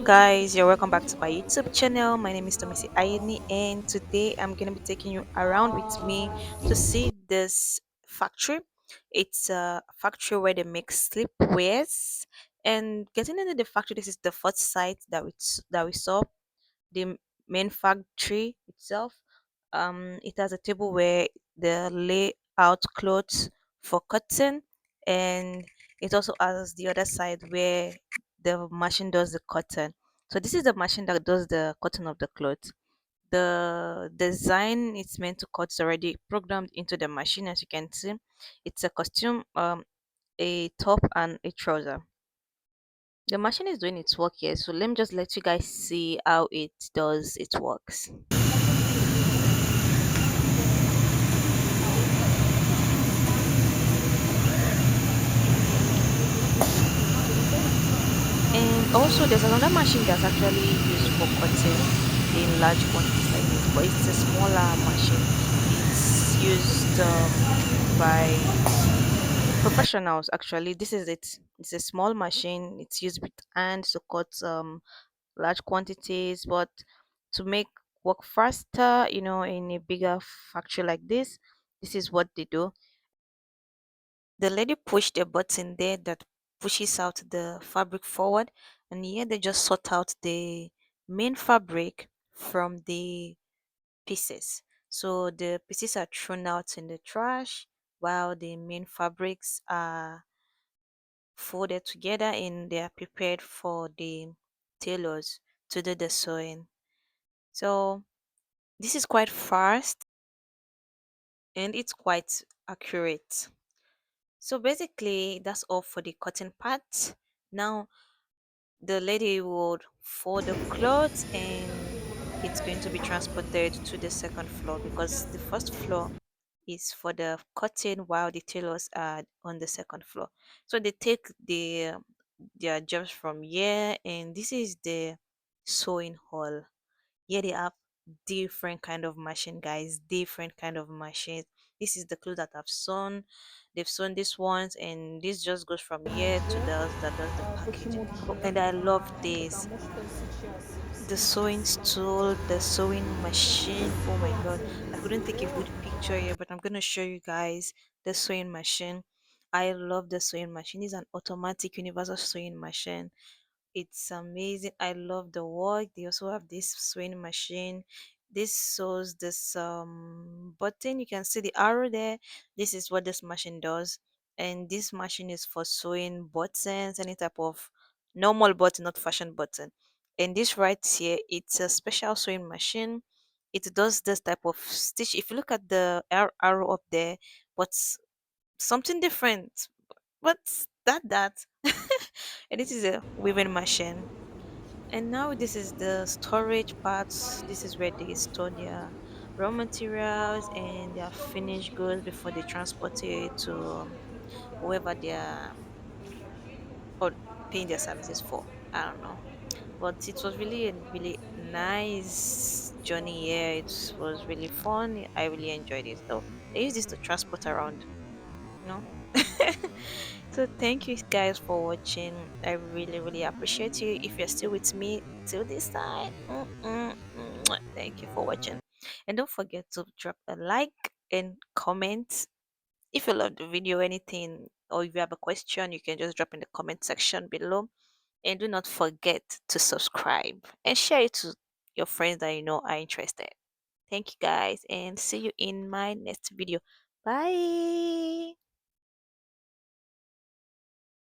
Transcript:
guys, you're welcome back to my YouTube channel. My name is Tomisi Ayeni, and today I'm gonna be taking you around with me to see this factory. It's a factory where they make sleepwears. And getting into the factory, this is the first site that we saw. The main factory itself. It has a table where they lay out clothes for cutting, and it also has the other side where the machine does the cotton. So this is the machine that does the cotton of the clothes. The design it's meant to cut is already programmed into the machine. As you can see, it's a costume, a top and a trouser. The machine is doing its work here, so let me just let you guys see how it does its works. And also there's another machine that's actually used for cutting in large quantities like this, but it's a smaller machine. It's used by professionals actually. This is it. It's a small machine. It's used with hands to cut large quantities, but to make work faster, in a bigger factory like this is what they do. The lady pushed a button there that pushes out the fabric forward, and here they just sort out the main fabric from the pieces. So the pieces are thrown out in the trash while the main fabrics are folded together and they are prepared for the tailors to do the sewing. So this is quite fast and it's quite accurate. So basically, that's all for the cotton part. Now, the lady would fold the clothes and it's going to be transported to the second floor because the first floor is for the cutting while the tailors are on the second floor. So they take their jobs from here, and this is the sewing hall. Here they have different kind of machine, guys, different kind of machines. This is the clothes that I've sewn. They've sewn this ones, and this just goes from here to those that does the packaging. And I love this. The sewing stool, the sewing machine. Oh my god. I couldn't take a good picture here, but I'm gonna show you guys the sewing machine. I love the sewing machine. It's an automatic universal sewing machine. It's amazing. I love the work. They also have this sewing machine. This sews this button. You can see the arrow there. This is what this machine does. And this machine is for sewing buttons, any type of normal button, not fashion button. And this right here, it's a special sewing machine. It does this type of stitch. If you look at the arrow up there, what's something different? What's that? And this is a weaving machine. And now this is the storage parts. This is where they store their raw materials and their finished goods before they transport it to whoever they are or paying their services for. I don't know. But it was really a really nice journey here. It was really fun. I really enjoyed it. So they use this to transport around, you know. So thank you guys for watching. I really really appreciate you. If you're still with me till this time, thank you for watching. And don't forget to drop a like and comment if you love the video, anything, or if you have a question, you can just drop in the comment section below. And do not forget to subscribe and share it to your friends that you know are interested. Thank you guys and see you in my next video. Bye.